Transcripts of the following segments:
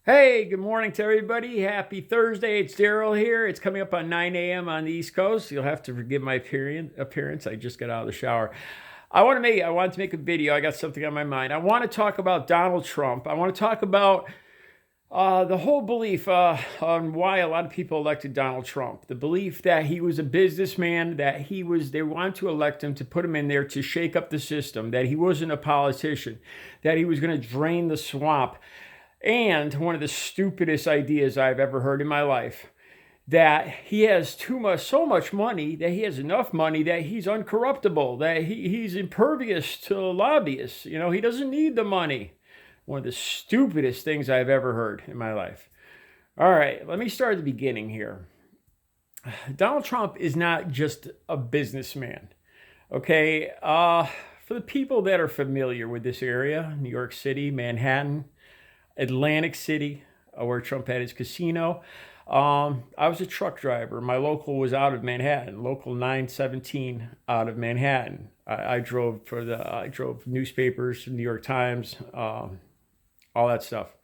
Hey, good morning to everybody. Happy Thursday. It's Daryl here. It's coming up on 9 a.m. on the East Coast. You'll have to forgive my appearance. I just got out of the shower. I wanted to make a video. I got something on my mind. I want to talk about Donald Trump. I want to talk about the whole belief on why a lot of people elected Donald Trump. The belief that he was a businessman, they wanted to elect him to put him in there to shake up the system, that he wasn't a politician, that he was going to drain the swamp. And one of the stupidest ideas I've ever heard in my life, that he has so much money, that he has enough money that he's uncorruptible, that he's impervious to lobbyists. He doesn't need the money. One of the stupidest things I've ever heard in my life. All right, let me start at the beginning here. Donald Trump is not just a businessman. Okay, for the people that are familiar with this area, New York City, Manhattan, Atlantic City, where Trump had his casino. I was a truck driver. My local was out of Manhattan, local 917 out of Manhattan. I drove newspapers, New York Times, all that stuff.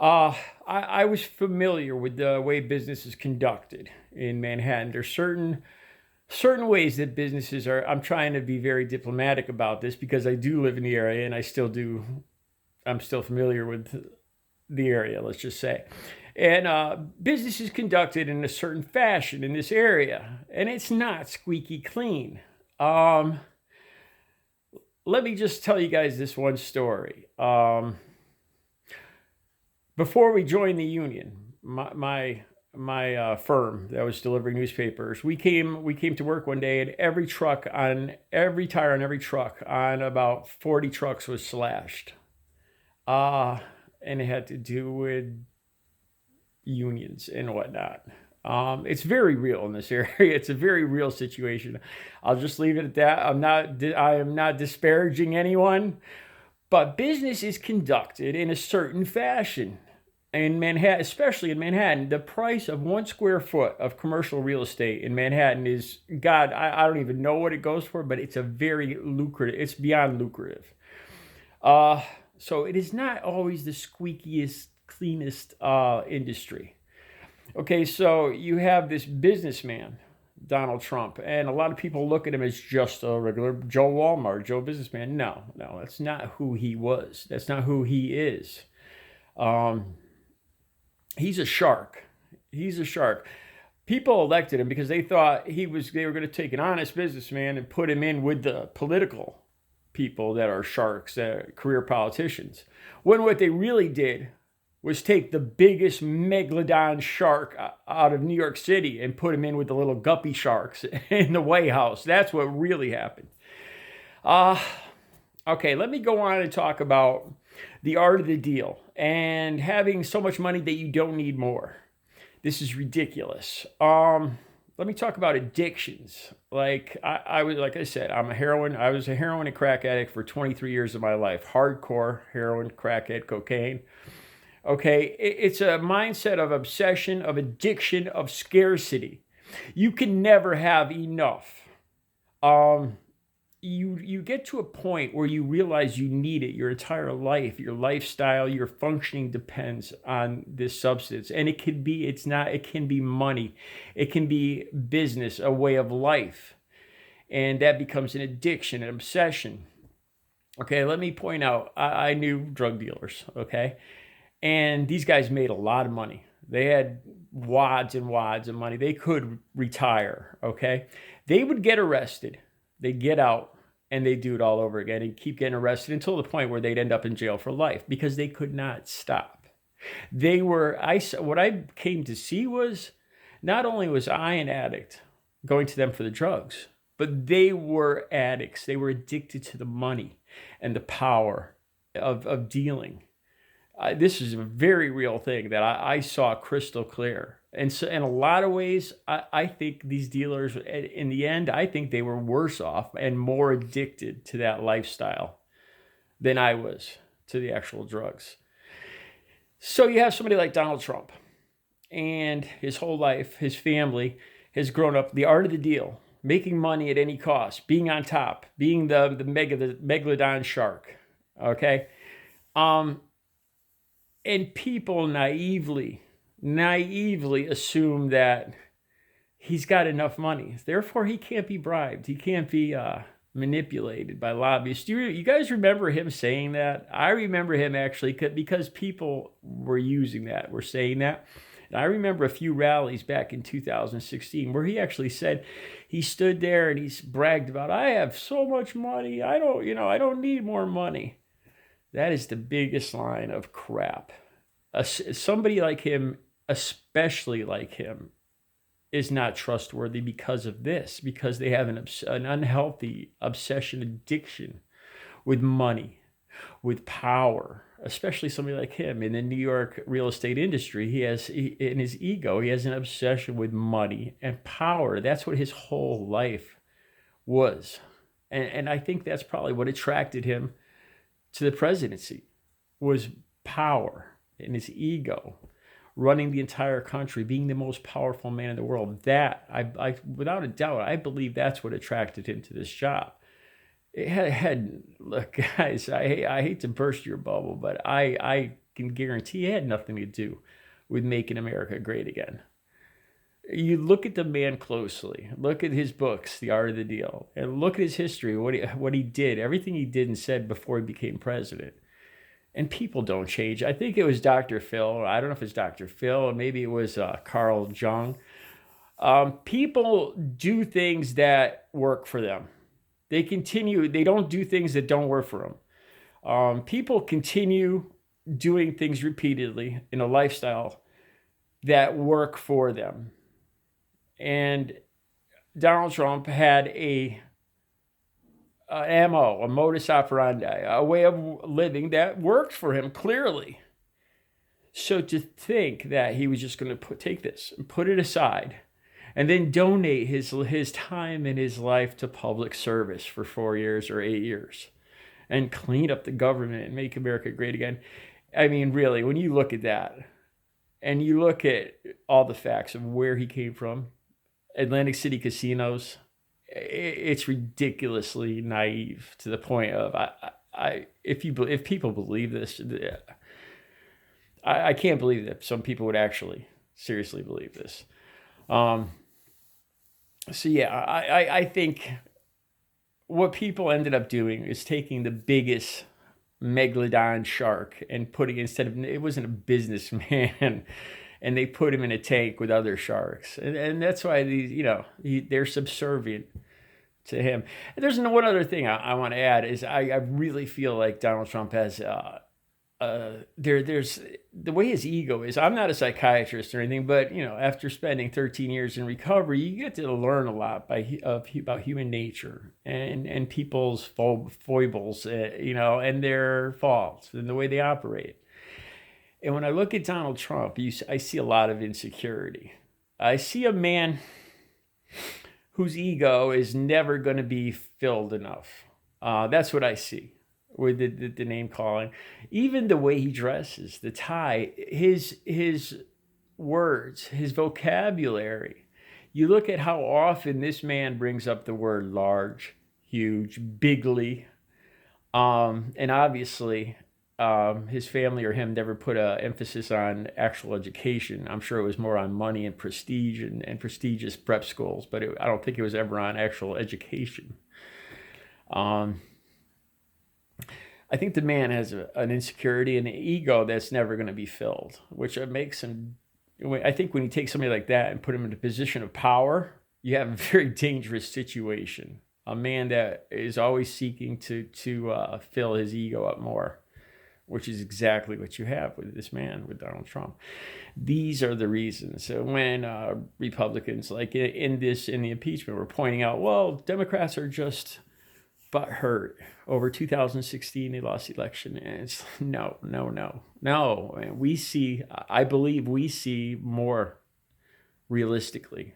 I was familiar with the way business is conducted in Manhattan. There's certain ways that businesses are. I'm trying to be very diplomatic about this because I do live in the area and I'm still familiar with the area, let's just say. And business is conducted in a certain fashion in this area, and it's not squeaky clean. Let me just tell you guys this one story. Before we joined the union, my firm that was delivering newspapers, we came to work one day, and every tire on every truck on about 40 trucks was slashed. And it had to do with unions and whatnot. It's very real in this area. It's a very real situation. I'll just leave it at that. I am not disparaging anyone, but business is conducted in a certain fashion. In Manhattan, especially in Manhattan, the price of 1 square foot of commercial real estate in Manhattan is, God, I don't even know what it goes for, but it's it's beyond lucrative. So it is not always the squeakiest, cleanest industry. Okay, so you have this businessman, Donald Trump, and a lot of people look at him as just a regular Joe Walmart, Joe businessman. No, that's not who he was. That's not who he is. He's a shark. He's a shark. People elected him because they thought they were going to take an honest businessman and put him in with the political people that are sharks, career politicians. When what they really did was take the biggest Megalodon shark out of New York City and put him in with the little guppy sharks in the White House. That's what really happened. Okay, let me go on and talk about the art of the deal and having so much money that you don't need more. This is ridiculous. Let me talk about addictions. Like I said, I was a heroin and crack addict for 23 years of my life. Hardcore heroin, crackhead, cocaine. Okay, it's a mindset of obsession, of addiction, of scarcity. You can never have enough. You get to a point where you realize you need it. Your entire life, your lifestyle, your functioning depends on this substance. And it can be money. It can be business, a way of life. And that becomes an addiction, an obsession. Okay, let me point out, I knew drug dealers, okay? And these guys made a lot of money. They had wads and wads of money. They could retire, okay? They would get arrested. They'd get out and they'd do it all over again and keep getting arrested until the point where they'd end up in jail for life because they could not stop. What I came to see was not only was I an addict going to them for the drugs, but they were addicts. They were addicted to the money and the power of dealing. This is a very real thing that I saw crystal clear. And so in a lot of ways, I think these dealers, in the end, I think they were worse off and more addicted to that lifestyle than I was to the actual drugs. So you have somebody like Donald Trump, and his whole life, his family has grown up the art of the deal, making money at any cost, being on top, being the Megalodon Shark. Okay. And people naively assume that he's got enough money. Therefore, he can't be bribed. He can't be manipulated by lobbyists. Do you guys remember him saying that? I remember him actually because people were using that, were saying that. And I remember a few rallies back in 2016 where he actually said, he stood there and he's bragged about, I have so much money. I don't need more money. That is the biggest line of crap. Somebody like him, especially like him, is not trustworthy because of this, because they have an unhealthy obsession, addiction with money, with power, especially somebody like him in the New York real estate industry. In his ego, he has an obsession with money and power. That's what his whole life was. And I think that's probably what attracted him to the presidency, was power and his ego, running the entire country, being the most powerful man in the world. That, I without a doubt, I believe that's what attracted him to this job. It had look, guys, I hate to burst your bubble, but I can guarantee it had nothing to do with making America great again. You look at the man closely, look at his books, The Art of the Deal, and look at his history, what he did, everything he did and said before he became president. And people don't change. I think it was Dr. Phil. I don't know if it's Dr. Phil, or maybe it was Carl Jung. People do things that work for them. They don't do things that don't work for them. People continue doing things repeatedly in a lifestyle that work for them. And Donald Trump had a modus operandi, a way of living that worked for him clearly. So to think that he was just going to take this and put it aside and then donate his time and his life to public service for 4 years or 8 years and clean up the government and make America great again. I mean, really, when you look at that and you look at all the facts of where he came from, Atlantic City casinos, it's ridiculously naive to the point of if people believe this, I can't believe that some people would actually seriously believe this. So yeah, I think what people ended up doing is taking the biggest Megalodon shark and putting, it wasn't a businessman, and they put him in a tank with other sharks. And that's why they're subservient to him. And there's one other thing I want to add is I really feel like Donald Trump has, there's the way his ego is. I'm not a psychiatrist or anything, but, after spending 13 years in recovery, you get to learn a lot about human nature and people's foibles, and their faults and the way they operate. And when I look at Donald Trump, I see a lot of insecurity. I see a man whose ego is never going to be filled enough. That's what I see with the name calling. Even the way he dresses, the tie, his words, his vocabulary. You look at how often this man brings up the word large, huge, bigly. And obviously, his family or him never put an emphasis on actual education. I'm sure it was more on money and prestige and prestigious prep schools, but I don't think it was ever on actual education. I think the man has an insecurity and an ego that's never going to be filled, which makes him, I think when you take somebody like that and put him in a position of power, you have a very dangerous situation. A man that is always seeking to fill his ego up more, which is exactly what you have with this man, with Donald Trump. These are the reasons. So when Republicans, like in the impeachment, were pointing out, well, Democrats are just butthurt over 2016, they lost the election. And it's no. I believe we see more realistically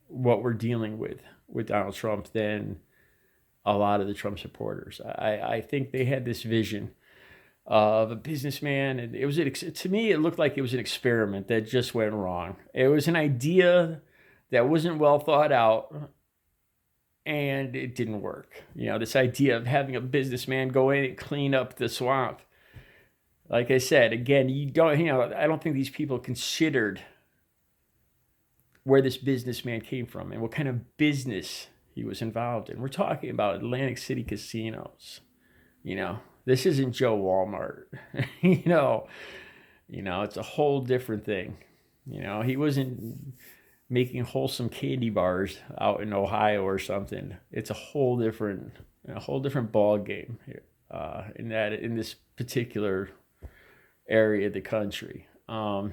what we're dealing with Donald Trump than a lot of the Trump supporters. I think they had this vision of a businessman, and to me it looked like it was an experiment that just went wrong. It was an idea that wasn't well thought out, and it didn't work. This idea of having a businessman go in and clean up the swamp. Like I said, again, I don't think these people considered where this businessman came from and what kind of business he was involved in. We're talking about Atlantic City casinos. This isn't Joe Walmart. you know, it's a whole different thing. He wasn't making wholesome candy bars out in Ohio or something. It's a whole different ball game here, in this particular area of the country. So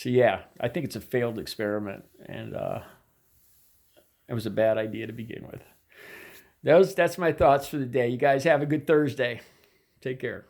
yeah, I think it's a failed experiment, and it was a bad idea to begin with. That's my thoughts for the day. You guys have a good Thursday. Take care.